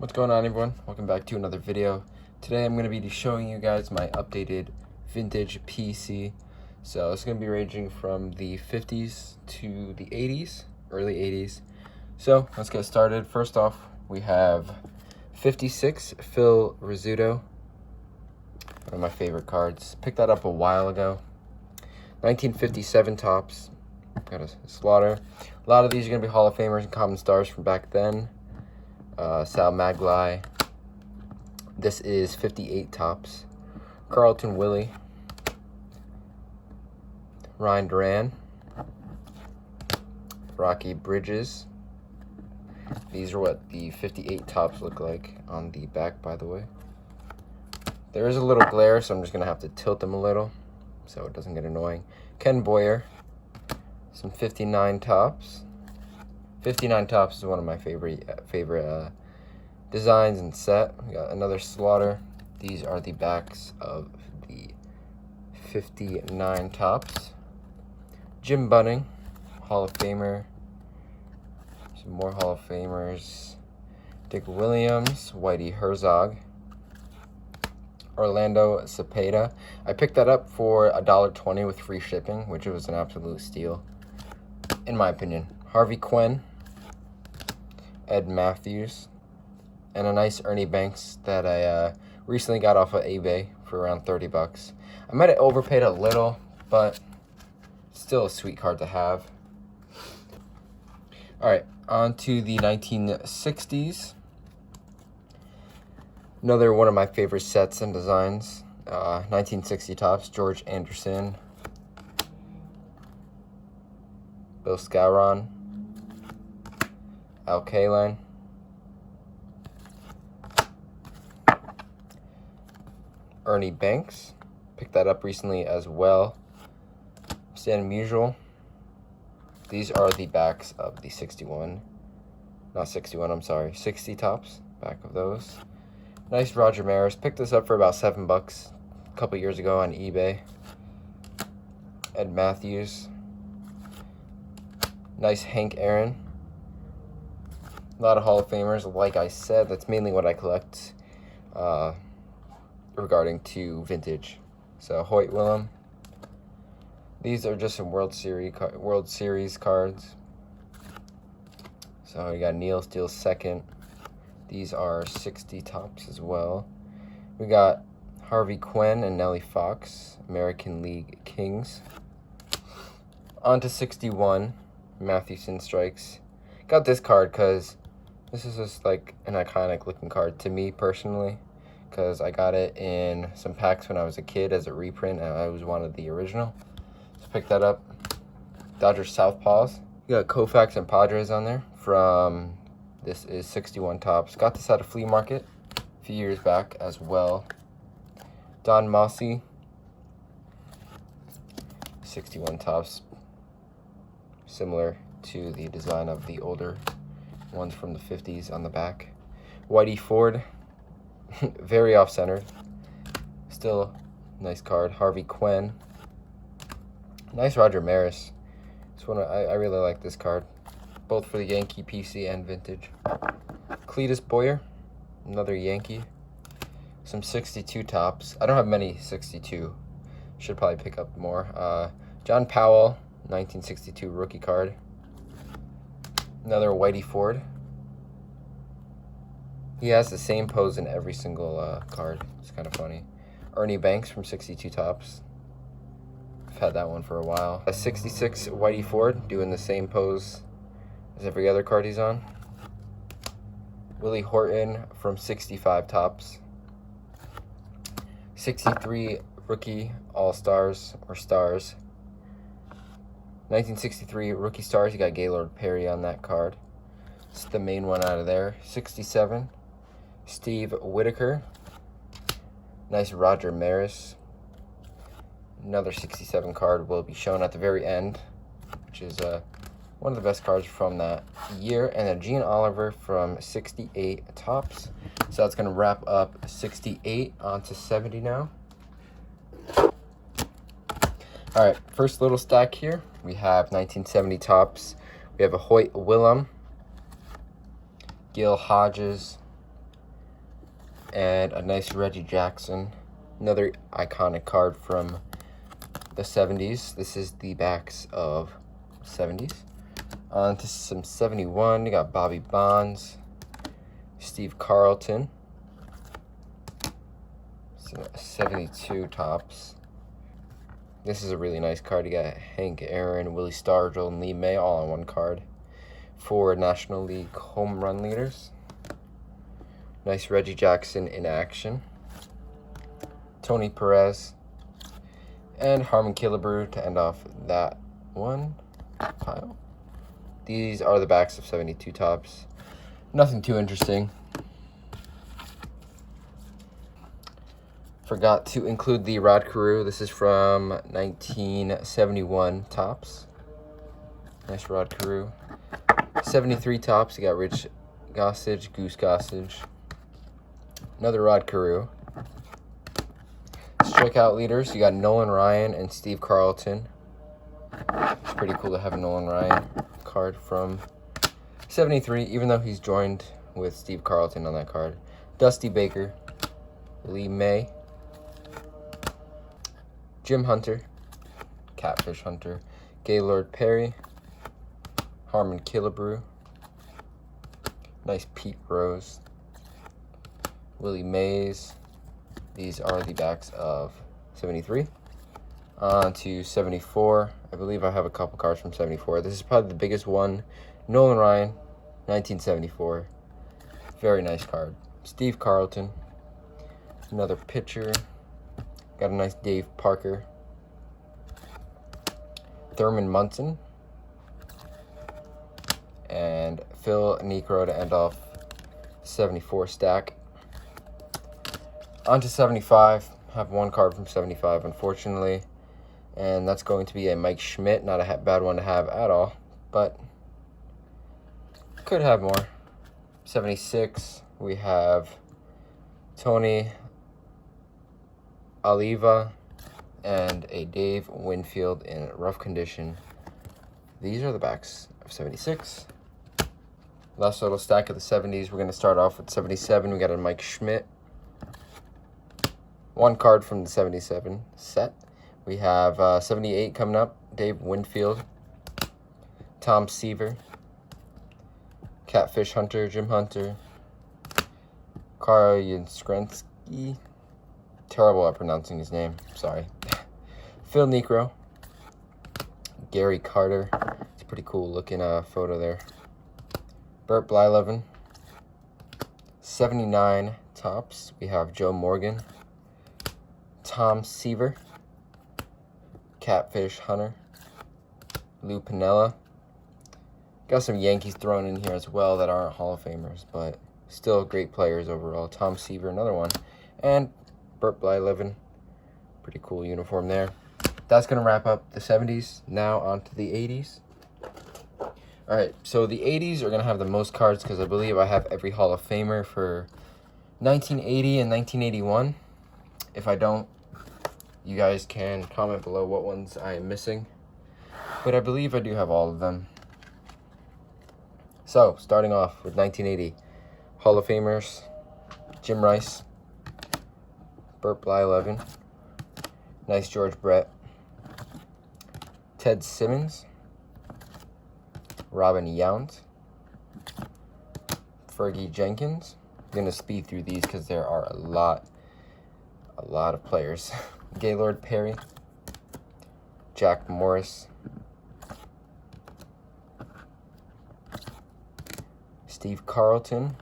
What's going on, everyone? Welcome back to another video. Today I'm going to be showing you guys my updated vintage PC. So it's going to be ranging from the 50s to the 80s, early 80s. So let's get started. First off, we have 56 Phil Rizzuto, one of my favorite cards. Picked that up a while ago. 1957 Topps. Got a slaughter. A lot of these are going to be Hall of Famers and Common Stars from back then. Sal Maglai. This is 58 Topps. Carlton Willie. Ryan Duran. Rocky Bridges. These are what the 58 Topps look like on the back, by the way. There is a little glare, so I'm just going to have to tilt them a little so it doesn't get annoying. Ken Boyer. Some 59 Topps. 59 Topps is one of my favorite designs and set. We got another slaughter. These are the backs of the 59 Topps. Jim Bunning, Hall of Famer. Some more Hall of Famers. Dick Williams, Whitey Herzog. Orlando Cepeda. I picked that up for $1.20 with free shipping, which was an absolute steal, in my opinion. Harvey Quinn. Ed Matthews, and a nice Ernie Banks that I recently got off of eBay for around 30 bucks. I might have overpaid a little, but still a sweet card to have. Alright, on to the 1960s. Another one of my favorite sets and designs. 1960 Topps, George Anderson. Bill Skowron. Al Kaline. Ernie Banks. Picked that up recently as well. Stan Musial. These are the backs of the 61. Not 61, I'm sorry. 60 Topps. Back of those. Nice Roger Maris. Picked this up for about 7 bucks a couple years ago on eBay. Ed Matthews. Nice Hank Aaron. A lot of Hall of Famers, like I said. That's mainly what I collect regarding to vintage. So Hoyt Willem. These are just some World Series cards. So we got Neil Steele second. These are 60 Topps as well. We got Harvey Quinn and Nellie Fox, American League Kings. On to 61, Mathewson Strikes. Got this card because this is just like an iconic looking card to me personally, because I got it in some packs when I was a kid as a reprint, and I always wanted the original. So pick that up. Dodgers Southpaws. You got Koufax and Padres on there from, this is 61 Topps. Got this at a flea market a few years back as well. Don Mossy. 61 Topps. Similar to the design of the older ones from the 50s on the back. Whitey Ford. Very off-centered. Still nice card. Harvey Quinn. Nice Roger Maris. This one, I really like this card, both for the Yankee PC and vintage. Cletus Boyer, another Yankee. Some 62 Topps. I don't have many 62. Should probably pick up more. John Powell, 1962 rookie card. Another Whitey Ford. He has the same pose in every single card. It's kind of funny. Ernie Banks from 62 Topps. I've had that one for a while. A 66 Whitey Ford, doing the same pose as every other card he's on. Willie Horton from 65 Topps. 63 rookie All-Stars or Stars. 1963 rookie Stars, you got Gaylord Perry on that card. It's the main one out of there. 67 Steve Whitaker. Nice Roger Maris. Another 67 card will be shown at the very end, which is one of the best cards from that year. And a Gene Oliver from 68 Topps. So that's going to wrap up 68 onto 70 now. All right, first little stack here. We have 1970 Topps. We have a Hoyt Willem, Gil Hodges, And a nice Reggie Jackson. Another iconic card from the 70s. This is the backs of 70s. On to some 71. You got Bobby Bonds, Steve Carlton, 72 tops. This is a really nice card. You got Hank Aaron, Willie Stargell, and Lee May all on one card. 4 National League home run leaders. Nice Reggie Jackson in action. Tony Perez. And Harmon Killebrew to end off that one pile. These are the backs of 72 tops. Nothing too interesting. Forgot to include the Rod Carew. This is from 1971 tops. Nice Rod Carew. 73 tops. You got Rich Gossage, Goose Gossage. Another Rod Carew. Strikeout leaders. You got Nolan Ryan and Steve Carlton. It's pretty cool to have a Nolan Ryan card from 73, even though he's joined with Steve Carlton on that card. Dusty Baker, Lee May, Jim Hunter, Catfish Hunter, Gaylord Perry, Harmon Killebrew, nice Pete Rose, Willie Mays. These are the backs of 73. On to 74. I believe I have a couple cards from 74. This is probably the biggest one. Nolan Ryan, 1974. Very nice card. Steve Carlton. Another pitcher. Got a nice Dave Parker. Thurman Munson. And Phil Niekro to end off 74 stack. On to 75. Have one card from 75, unfortunately. And that's going to be a Mike Schmidt. Not a bad one to have at all, but could have more. 76, we have Tony Oliva and a Dave Winfield in rough condition. These are the backs of 76. Last little stack of the 70s. We're going to start off with 77. We got a Mike Schmidt. One card from the 77 set. We have 78 coming up. Dave Winfield. Tom Seaver. Catfish Hunter. Jim Hunter. Carl Yastrzemski. Terrible at pronouncing his name. Sorry. Phil Niekro. Gary Carter. It's a pretty cool looking photo there. Burt Blyleven. 79 tops. We have Joe Morgan. Tom Seaver. Catfish Hunter. Lou Piniella. Got some Yankees thrown in here as well that aren't Hall of Famers, but still great players overall. Tom Seaver, another one. And Burt Blyleven. Pretty cool uniform there. That's going to wrap up the 70s. Now on to the 80s. Alright, so the 80s are going to have the most cards because I believe I have every Hall of Famer for 1980 and 1981. If I don't, you guys can comment below what ones I am missing. But I believe I do have all of them. So, starting off with 1980. Hall of Famers. Jim Rice. Burt Blyleven. Nice George Brett. Ted Simmons. Robin Yount. Fergie Jenkins. I'm going to speed through these because there are a lot of players. Gaylord Perry. Jack Morris. Steve Carlton.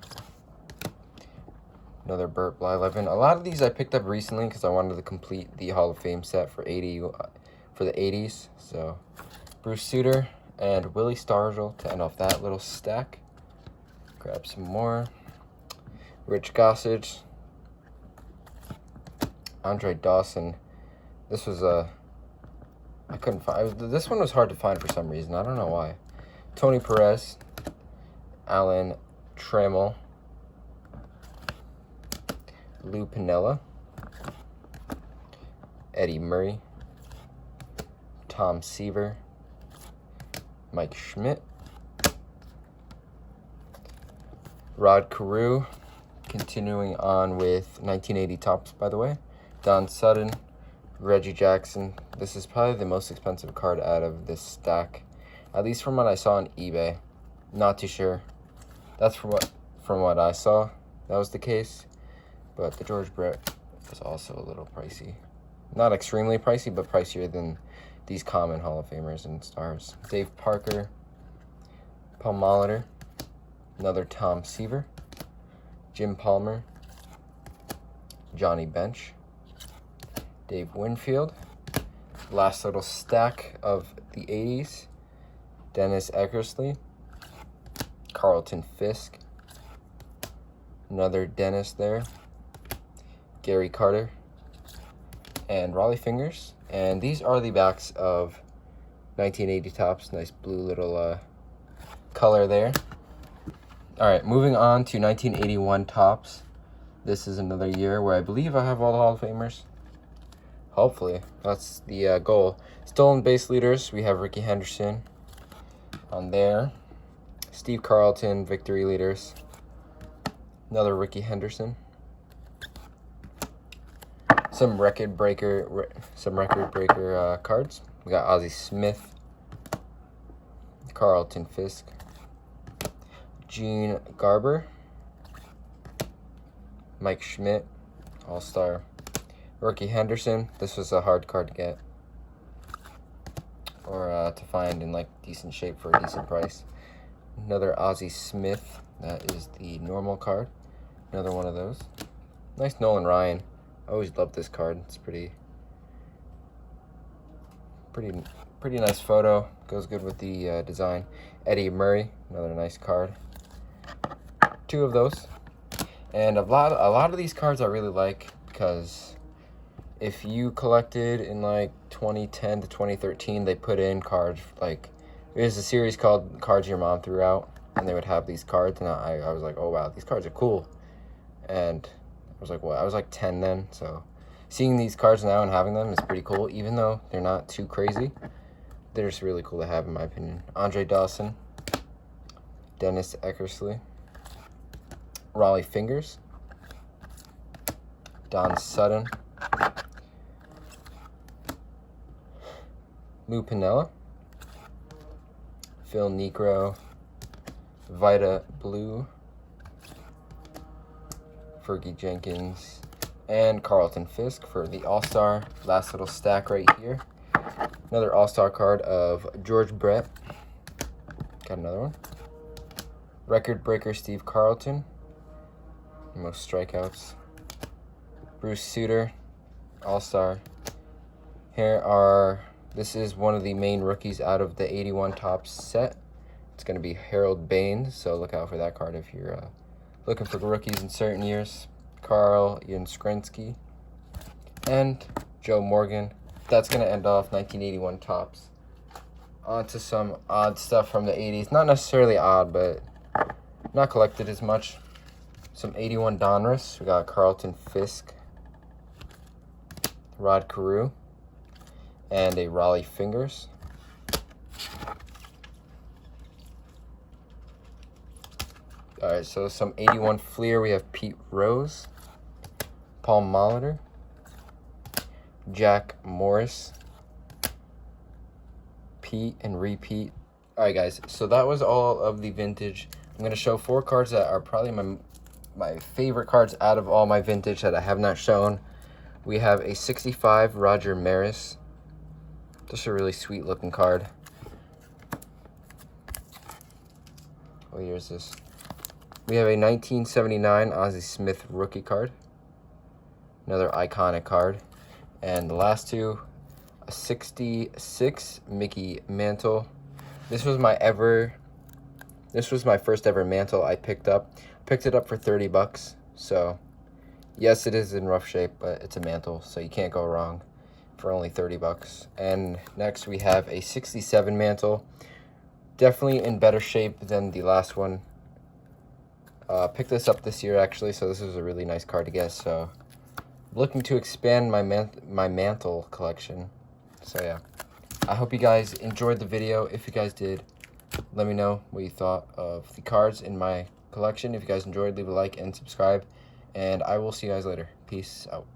Another Burt Blyleven. A lot of these I picked up recently because I wanted to complete the Hall of Fame set for for the 80s. So, Bruce Sutter and Willie Stargell to end off that little stack. Grab some more. Rich Gossage. Andre Dawson. This was I couldn't find. This one was hard to find for some reason. I don't know why. Tony Perez. Alan Trammell. Lou Piniella. Eddie Murray. Tom Seaver. Mike Schmidt. Rod Carew. Continuing on with 1980 tops, by the way. Don Sutton, Reggie Jackson. This is probably the most expensive card out of this stack, at least from what I saw on eBay. Not too sure. That's from what I saw, that was the case. But the George Brett is also a little pricey. Not extremely pricey, but pricier than these common Hall of Famers and stars. Dave Parker, Paul Molitor, another Tom Seaver, Jim Palmer, Johnny Bench, Dave Winfield. Last little stack of the 80s. Dennis Eckersley, Carlton Fisk, another Dennis there, Gary Carter, and Raleigh Fingers. And these are the backs of 1980 tops. Nice blue little color there. All right, moving on to 1981 tops. This is another year where I believe I have all the Hall of Famers. Hopefully, that's the goal. Stolen base leaders, we have Ricky Henderson on there. Steve Carlton, victory leaders. Another Ricky Henderson. Some record breaker cards. We got Ozzie Smith, Carlton Fisk, Gene Garber, Mike Schmidt, All-Star, Ricky Henderson. This was a hard card to get, or to find in like decent shape for a decent price. Another Ozzie Smith. That is the normal card. Another one of those. Nice Nolan Ryan. I always loved this card. It's pretty nice photo. Goes good with the design. Eddie Murray, another nice card. Two of those. And a lot of these cards I really like, because if you collected in like 2010 to 2013, they put in cards like, there's a series called Cards Your Mom Threw Out, and they would have these cards, and I was like, oh wow, these cards are cool. And I was like, what? I was like 10 then, so seeing these cards now and having them is pretty cool, even though they're not too crazy. They're just really cool to have, in my opinion. Andre Dawson, Dennis Eckersley, Raleigh Fingers, Don Sutton, Lou Piniella, Phil Niekro, Vita Blue, Fergie Jenkins, and Carlton Fisk for the All-Star. Last little stack right here. Another All-Star card of George Brett. Got another one. Record breaker Steve Carlton. Most strikeouts. Bruce Sutter, All-Star. This is one of the main rookies out of the 81 Topps set. It's going to be Harold Baines, so look out for that card if you're looking for rookies in certain years. Carl Yastrzemski and Joe Morgan. That's going to end off 1981 Topps. On to some odd stuff from the 80s. Not necessarily odd, but not collected as much. Some 81 Donruss. We got Carlton Fisk, Rod Carew, and a Raleigh Fingers. Alright, so some 81 Fleer. We have Pete Rose, Paul Molitor, Jack Morris, Pete and repeat. Alright guys, so that was all of the vintage. I'm going to show 4 cards that are probably my favorite cards out of all my vintage that I have not shown. We have a 65 Roger Maris. Just a really sweet looking card. What year is this? We have a 1979 Ozzie Smith rookie card. Another iconic card. And the last two, a 66 Mickey Mantle. This was my first ever Mantle I picked up. Picked it up for 30 bucks. So, yes, it is in rough shape, but it's a Mantle, so you can't go wrong for only 30 bucks. And next we have a 67 Mantle. Definitely in better shape than the last one. Picked this up this year actually, so this is a really nice card to get. So looking to expand my Mantle collection. So yeah, I hope you guys enjoyed the video. If you guys did, let me know what you thought of the cards in my collection. If you guys enjoyed, leave a like and subscribe. And I will see you guys later. Peace out.